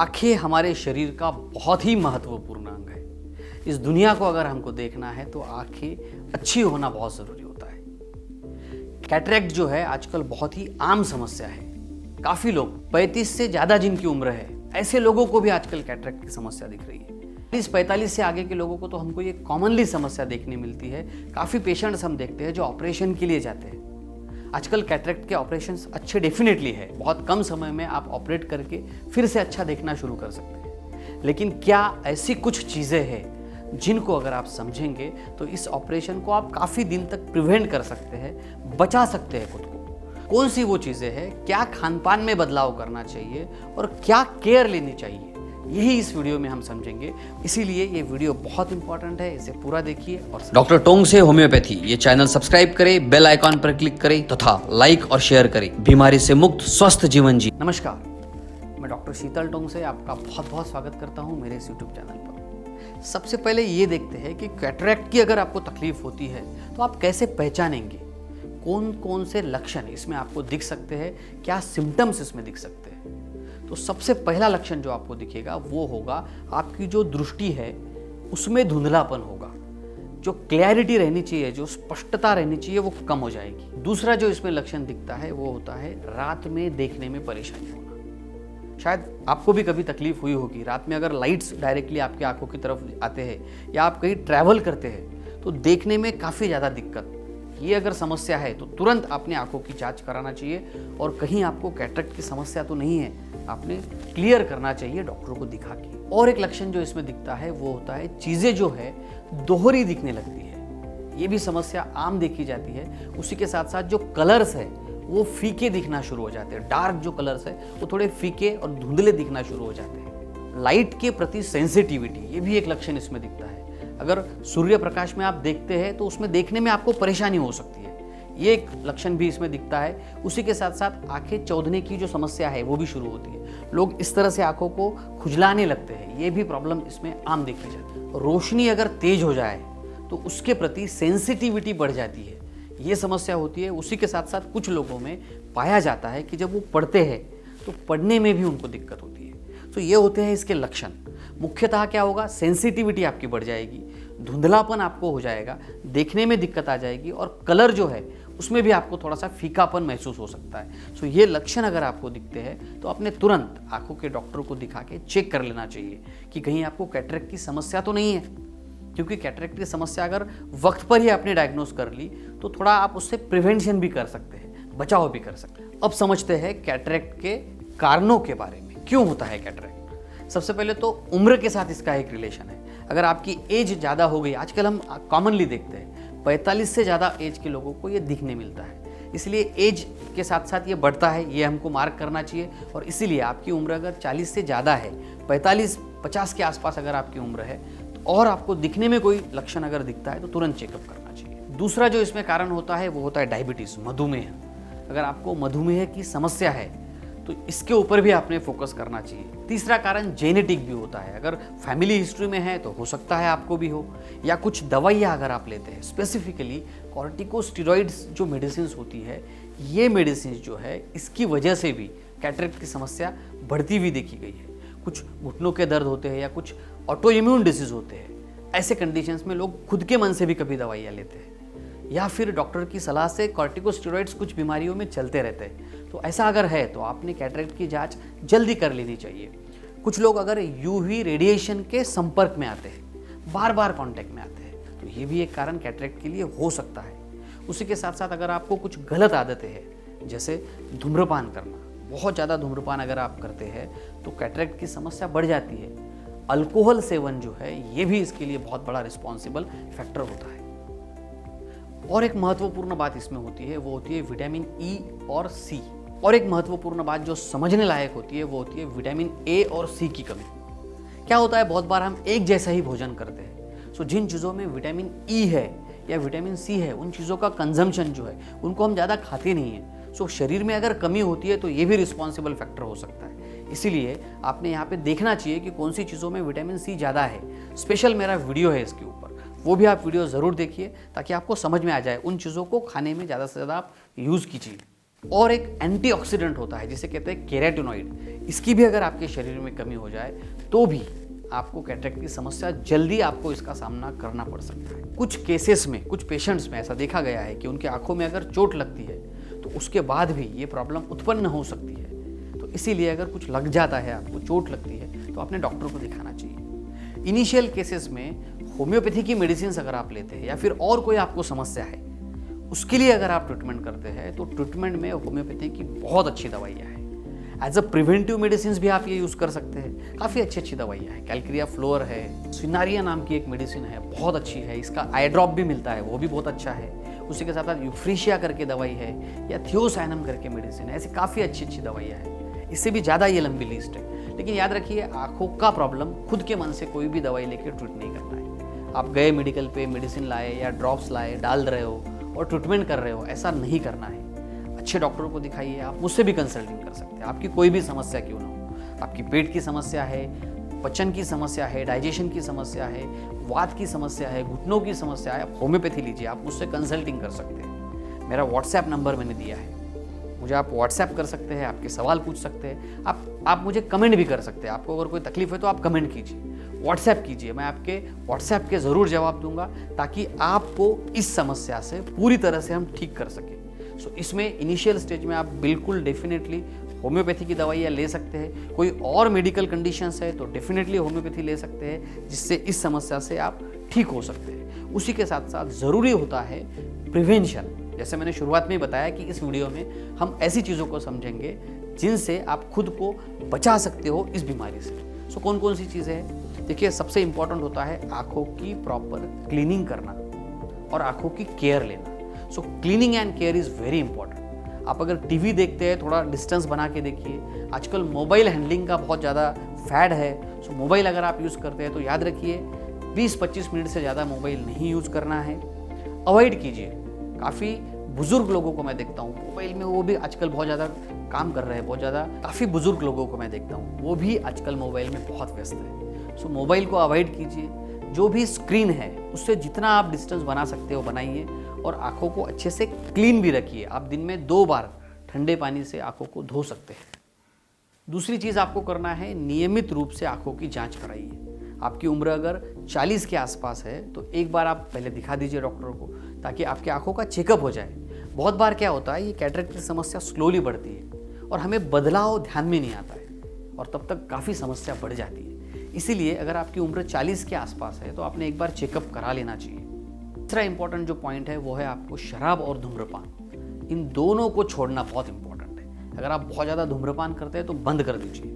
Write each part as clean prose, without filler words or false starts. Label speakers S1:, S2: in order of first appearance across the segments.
S1: आंखें हमारे शरीर का बहुत ही महत्वपूर्ण अंग है। इस दुनिया को अगर हमको देखना है तो आंखें अच्छी होना बहुत ज़रूरी होता है। कैटरेक्ट जो है आजकल बहुत ही आम समस्या है। काफ़ी लोग 35 से ज़्यादा जिनकी उम्र है, ऐसे लोगों को भी आजकल कैटरेक्ट की समस्या दिख रही है। 45 से आगे के लोगों को तो हमको ये कॉमनली समस्या देखने मिलती है। काफ़ी पेशेंट्स हम देखते हैं जो ऑपरेशन के लिए जाते हैं। आजकल कैटरेक्ट के ऑपरेशंस अच्छे डेफिनेटली है, बहुत कम समय में आप ऑपरेट करके फिर से अच्छा देखना शुरू कर सकते हैं। लेकिन क्या ऐसी कुछ चीज़ें हैं जिनको अगर आप समझेंगे तो इस ऑपरेशन को आप काफ़ी दिन तक प्रिवेंट कर सकते हैं, बचा सकते हैं खुद को। कौन सी वो चीज़ें हैं, क्या खान पान में बदलाव करना चाहिए और क्या केयर लेनी चाहिए, यही इस वीडियो में हम समझेंगे। इसीलिए ये वीडियो बहुत इंपॉर्टेंट है, इसे पूरा देखिए। और डॉक्टर टोंग से होम्योपैथी ये चैनल सब्सक्राइब करें, बेल आइकॉन पर क्लिक करें तथा लाइक और शेयर करें। बीमारी से मुक्त स्वस्थ जीवन जी। नमस्कार, मैं डॉक्टर शीतल टोंग से आपका बहुत बहुत स्वागत करता हूँ मेरे इस यूट्यूब चैनल पर। सबसे पहले ये देखते हैं कि कैटरेक्ट की अगर आपको तकलीफ होती है तो आप कैसे पहचानेंगे, कौन कौन से लक्षण इसमें आपको दिख सकते हैं, क्या सिम्टम्स इसमें दिख सकते हैं। तो सबसे पहला लक्षण जो आपको दिखेगा वो होगा आपकी जो दृष्टि है उसमें धुंधलापन होगा। जो क्लैरिटी रहनी चाहिए, जो स्पष्टता रहनी चाहिए, वो कम हो जाएगी। दूसरा जो इसमें लक्षण दिखता है वो होता है रात में देखने में परेशानी होना। शायद आपको भी कभी तकलीफ हुई होगी, रात में अगर लाइट्स डायरेक्टली आपकी आंखों की तरफ आते हैं या आप कहीं ट्रैवल करते हैं तो देखने में काफ़ी ज़्यादा दिक्कत। ये अगर समस्या है तो तुरंत अपने आंखों की जांच कराना चाहिए और कहीं आपको कैटरेक्ट की समस्या तो नहीं है, आपने क्लियर करना चाहिए डॉक्टर को दिखा के। और एक लक्षण जो इसमें दिखता है वो होता है चीज़ें जो है दोहरी दिखने लगती है। ये भी समस्या आम देखी जाती है। उसी के साथ साथ जो कलर्स है वो फीके दिखना शुरू हो जाते हैं। डार्क जो कलर्स है वो थोड़े फीके और धुंधले दिखना शुरू हो जाते हैं। लाइट के प्रति सेंसिटिविटी, ये भी एक लक्षण इसमें दिखता है। अगर सूर्य प्रकाश में आप देखते हैं तो उसमें देखने में आपको परेशानी हो सकती है, ये एक लक्षण भी इसमें दिखता है। उसी के साथ साथ आंखें चौंधने की जो समस्या है वो भी शुरू होती है। लोग इस तरह से आंखों को खुजलाने लगते हैं, ये भी प्रॉब्लम इसमें आम देखी जाती है। रोशनी अगर तेज हो जाए तो उसके प्रति सेंसिटिविटी बढ़ जाती है, ये समस्या होती है। उसी के साथ साथ कुछ लोगों में पाया जाता है कि जब वो पढ़ते हैं तो पढ़ने में भी उनको दिक्कत होती है। तो ये होते हैं इसके लक्षण। मुख्यतः क्या होगा, सेंसिटिविटी आपकी बढ़ जाएगी, धुंधलापन आपको हो जाएगा, देखने में दिक्कत आ जाएगी और कलर जो है उसमें भी आपको थोड़ा सा फीकापन महसूस हो सकता है। सो ये लक्षण अगर आपको दिखते हैं तो आपने तुरंत आंखों के डॉक्टर को दिखा के चेक कर लेना चाहिए कि कहीं आपको कैटरेक्ट की समस्या तो नहीं है। क्योंकि कैटरेक्ट की समस्या अगर वक्त पर ही आपने डायग्नोस कर ली तो थोड़ा आप उससे प्रिवेंशन भी कर सकते हैं, बचाव भी कर सकते हैं। अब समझते हैं कैटरेक्ट के कारणों के बारे में, क्यों होता है कैटरेक्ट। सबसे पहले तो उम्र के साथ इसका एक रिलेशन है। अगर आपकी एज ज़्यादा हो गई, आजकल हम कॉमनली देखते हैं 45 से ज़्यादा एज के लोगों को ये दिखने मिलता है, इसलिए एज के साथ साथ ये बढ़ता है, ये हमको मार्क करना चाहिए। और इसीलिए आपकी उम्र अगर 40 से ज़्यादा है, 45-50 के आसपास अगर आपकी उम्र है और आपको दिखने में कोई लक्षण अगर दिखता है तो तुरंत चेकअप करना चाहिए। दूसरा जो इसमें कारण होता है वो होता है डायबिटीज़, मधुमेह। अगर आपको मधुमेह की समस्या है तो इसके ऊपर भी आपने फोकस करना चाहिए। तीसरा कारण जेनेटिक भी होता है। अगर फैमिली हिस्ट्री में है तो हो सकता है आपको भी हो, या कुछ दवाइयाँ अगर आप लेते हैं, स्पेसिफिकली कॉर्टिकोस्टेरॉइड्स जो मेडिसिन होती है, ये मेडिसिन जो है इसकी वजह से भी कैटरेक्ट की समस्या बढ़ती हुई देखी गई है। कुछ घुटनों के दर्द होते हैं या कुछ ऑटो इम्यून डिसीज होते हैं, ऐसे कंडीशंस में लोग खुद के मन से भी कभी दवाइयाँ लेते हैं या फिर डॉक्टर की सलाह से कॉर्टिकोस्टेरॉइड्स कुछ बीमारियों में चलते रहते हैं। तो ऐसा अगर है तो आपने कैटरेक्ट की जांच जल्दी कर लेनी चाहिए। कुछ लोग अगर यूवी रेडिएशन के संपर्क में आते हैं, बार बार कांटेक्ट में आते हैं, तो ये भी एक कारण कैटरेक्ट के लिए हो सकता है। उसी के साथ साथ अगर आपको कुछ गलत आदतें हैं, जैसे धूम्रपान करना, बहुत ज़्यादा धूम्रपान अगर आप करते हैं तो कैटरेक्ट की समस्या बढ़ जाती है। अल्कोहल सेवन जो है ये भी इसके लिए बहुत बड़ा रिस्पॉन्सिबल फैक्टर होता है। और एक महत्वपूर्ण बात इसमें होती है वो होती है विटामिन ई और सी। और एक महत्वपूर्ण बात जो समझने लायक होती है वो होती है विटामिन ए और सी की कमी। क्या होता है, बहुत बार हम एक जैसा ही भोजन करते हैं। सो जिन चीज़ों में विटामिन ई है या विटामिन सी है उन चीज़ों का कंजम्पशन जो है उनको हम ज़्यादा खाते नहीं हैं। सो शरीर में अगर कमी होती है तो ये भी रिस्पॉन्सिबल फैक्टर हो सकता है। इसीलिए आपने यहाँ पे देखना चाहिए कि कौन सी चीज़ों में विटामिन सी ज़्यादा है। स्पेशल मेरा वीडियो है इसके ऊपर, वो भी आप वीडियो ज़रूर देखिए ताकि आपको समझ में आ जाए। उन चीज़ों को खाने में ज़्यादा से ज़्यादा आप यूज़ कीजिए। और एक एंटीऑक्सीडेंट होता है जिसे कहते हैं केराटिनॉइड, इसकी भी अगर आपके शरीर में कमी हो जाए तो भी आपको कैटरेक्ट की समस्या जल्दी आपको इसका सामना करना पड़ सकता है। कुछ केसेस में, कुछ पेशेंट्स में ऐसा देखा गया है कि उनकी आंखों में अगर चोट लगती है तो उसके बाद भी ये प्रॉब्लम उत्पन्न हो सकती है। तो इसीलिए अगर कुछ लग जाता है, आपको चोट लगती है, तो अपने डॉक्टर को दिखाना चाहिए। इनिशियल केसेस में होम्योपैथी की मेडिसिन अगर आप लेते हैं या फिर और कोई आपको समस्या है, उसके लिए अगर आप ट्रीटमेंट करते हैं तो ट्रीटमेंट में होम्योपैथी की बहुत अच्छी दवाइयाँ हैं। एज अ प्रिवेंटिव मेडिसिन भी आप ये यूज़ कर सकते हैं, काफ़ी अच्छी दवाइयाँ हैं। कैलक्रिया फ्लोर है, सिनारिया नाम की एक मेडिसिन है, बहुत अच्छी है। इसका आई ड्रॉप भी मिलता है, वो भी बहुत अच्छा है। उसी के साथ साथ यूफ्रेशिया करके दवाई है या थियोसाइनम करके मेडिसिन है। ऐसी काफ़ी अच्छी दवाइयाँ हैं। इससे भी ज़्यादा ये लंबी लिस्ट है। लेकिन याद रखिए, आँखों का प्रॉब्लम खुद के मन से कोई भी दवाई लेकर ट्रीट नहीं करना है। आप गए मेडिकल पे, मेडिसिन लाए या ड्रॉप्स लाए, डाल रहे हो और ट्रीटमेंट कर रहे हो, ऐसा नहीं करना है। अच्छे डॉक्टरों को दिखाइए। आप मुझसे भी कंसल्टिंग कर सकते हैं, आपकी कोई भी समस्या क्यों ना हो। आपकी पेट की समस्या है, पचन की समस्या है, डाइजेशन की समस्या है, वात की समस्या है, घुटनों की समस्या है, आप होम्योपैथी लीजिए, आप मुझसे कंसल्टिंग कर सकते हैं। मेरा व्हाट्सएप नंबर मैंने दिया है, मुझे आप व्हाट्सएप कर सकते हैं, आपके सवाल पूछ सकते हैं। आप मुझे कमेंट भी कर सकते हैं। आपको अगर कोई तकलीफ है तो आप कमेंट कीजिए, व्हाट्सएप कीजिए, मैं आपके व्हाट्सएप के ज़रूर जवाब दूंगा ताकि आपको इस समस्या से पूरी तरह से हम ठीक कर सकें। सो इसमें इनिशियल स्टेज में आप बिल्कुल डेफिनेटली होम्योपैथी की दवाइयाँ ले सकते हैं। कोई और मेडिकल कंडीशंस है तो डेफिनेटली होम्योपैथी ले सकते हैं, जिससे इस समस्या से आप ठीक हो सकते हैं। उसी के साथ साथ ज़रूरी होता है प्रिवेंशन। जैसे मैंने शुरुआत में ही बताया कि इस वीडियो में हम ऐसी चीज़ों को समझेंगे जिनसे आप खुद को बचा सकते हो इस बीमारी से। सो कौन कौन सी चीज़ें हैं? देखिए, सबसे इंपॉर्टेंट होता है आँखों की प्रॉपर क्लीनिंग करना और आँखों की केयर लेना। So cleaning and care is very important. आप अगर टीवी देखते हैं, थोड़ा डिस्टेंस बना के देखिए। आजकल मोबाइल हैंडलिंग का बहुत ज़्यादा फैड है। सो मोबाइल अगर आप यूज़ करते हैं तो याद रखिए 20-25 मिनट से ज़्यादा मोबाइल नहीं यूज़ करना है, अवॉइड कीजिए। काफ़ी बुजुर्ग लोगों को मैं देखता हूँ मोबाइल में, वो भी आजकल बहुत ज़्यादा काम कर रहे हैं, बहुत ज़्यादा। काफ़ी बुजुर्ग लोगों को मैं देखता हूँ, वो भी आजकल मोबाइल में बहुत व्यस्त है। सो मोबाइल को अवॉइड कीजिए। जो भी स्क्रीन है उससे जितना आप डिस्टेंस बना सकते हो बनाइए और आँखों को अच्छे से क्लीन भी rखिए। आप दिन में 2 बार ठंडे पानी से आँखों को धो सकते हैं। दूसरी चीज़ आपको करना है, नियमित रूप से आँखों की जांच कराइए। आपकी उम्र अगर 40 के आसपास है तो एक बार आप पहले दिखा दीजिए डॉक्टर को, ताकि आपकी आँखों का चेकअप हो जाए। बहुत बार क्या होता है, ये कैटरेक्ट की समस्या स्लोली बढ़ती है और हमें बदलाव ध्यान में नहीं आता है और तब तक काफ़ी समस्या बढ़ जाती है। इसीलिए अगर आपकी उम्र 40 के आसपास है तो आपने एक बार चेकअप करा लेना चाहिए। तीसरा इंपॉर्टेंट जो पॉइंट है वो है आपको शराब और धूम्रपान, इन दोनों को छोड़ना बहुत इंपॉर्टेंट है। अगर आप बहुत ज़्यादा धूम्रपान करते हैं तो बंद कर दीजिए,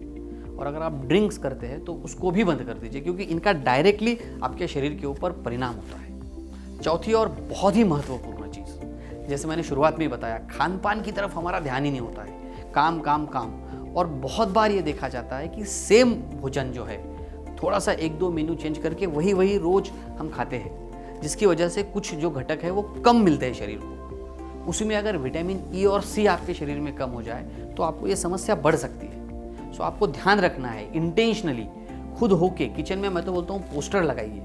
S1: और अगर आप ड्रिंक्स करते हैं तो उसको भी बंद कर दीजिए, क्योंकि इनका डायरेक्टली आपके शरीर के ऊपर परिणाम होता है। चौथी और बहुत ही महत्वपूर्ण चीज़, जैसे मैंने शुरुआत में ही बताया, खान पान की तरफ हमारा ध्यान ही नहीं होता है, काम काम काम। और बहुत बार ये देखा जाता है कि सेम भोजन जो है, थोड़ा सा 1-2 मेन्यू चेंज करके वही रोज हम खाते हैं, जिसकी वजह से कुछ जो घटक है वो कम मिलते हैं शरीर को। उसी में अगर विटामिन ई और सी आपके शरीर में कम हो जाए तो आपको ये समस्या बढ़ सकती है। सो आपको ध्यान रखना है, इंटेंशनली खुद होके किचन में, मैं तो बोलता हूँ पोस्टर लगाइए,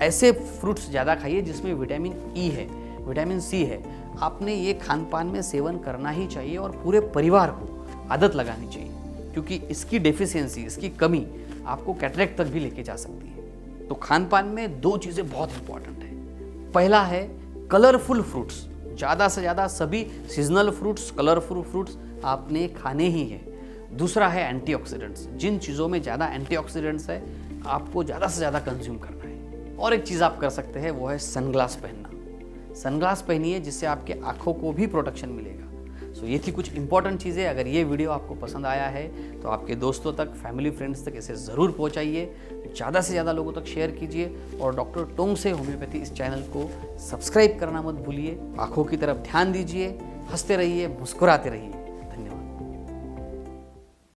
S1: ऐसे फ्रूट्स ज़्यादा खाइए जिसमें विटामिन ई है, विटामिन सी है। आपने ये खान पान में सेवन करना ही चाहिए और पूरे परिवार को आदत लगानी चाहिए, क्योंकि इसकी डेफिशिएंसी, इसकी कमी आपको कैटरेक्ट तक भी लेके जा सकती है। तो खान पान में 2 चीज़ें बहुत इंपॉर्टेंट है। पहला है कलरफुल फ्रूट्स, ज़्यादा से ज़्यादा सभी सीजनल फ्रूट्स, कलरफुल फ्रूट्स आपने खाने ही है। दूसरा है एंटीऑक्सीडेंट्स, जिन चीज़ों में ज़्यादा एंटीऑक्सीडेंट्स है आपको ज़्यादा से ज़्यादा कंज्यूम करना है। और एक चीज़ आप कर सकते हैं वो है सनग्लास पहनना। सनग्लास पहनिए, जिससे आपके आँखों को भी प्रोटेक्शन मिलेगा। सो ये थी कुछ इंपॉर्टेंट चीज़ें। अगर ये वीडियो आपको पसंद आया है तो आपके दोस्तों तक, फैमिली फ्रेंड्स तक इसे ज़रूर पहुंचाइए, ज़्यादा से ज़्यादा लोगों तक शेयर कीजिए, और डॉक्टर टोंग से होम्योपैथी इस चैनल को सब्सक्राइब करना मत भूलिए। आँखों की तरफ ध्यान दीजिए, हंसते रहिए, मुस्कुराते रहिए।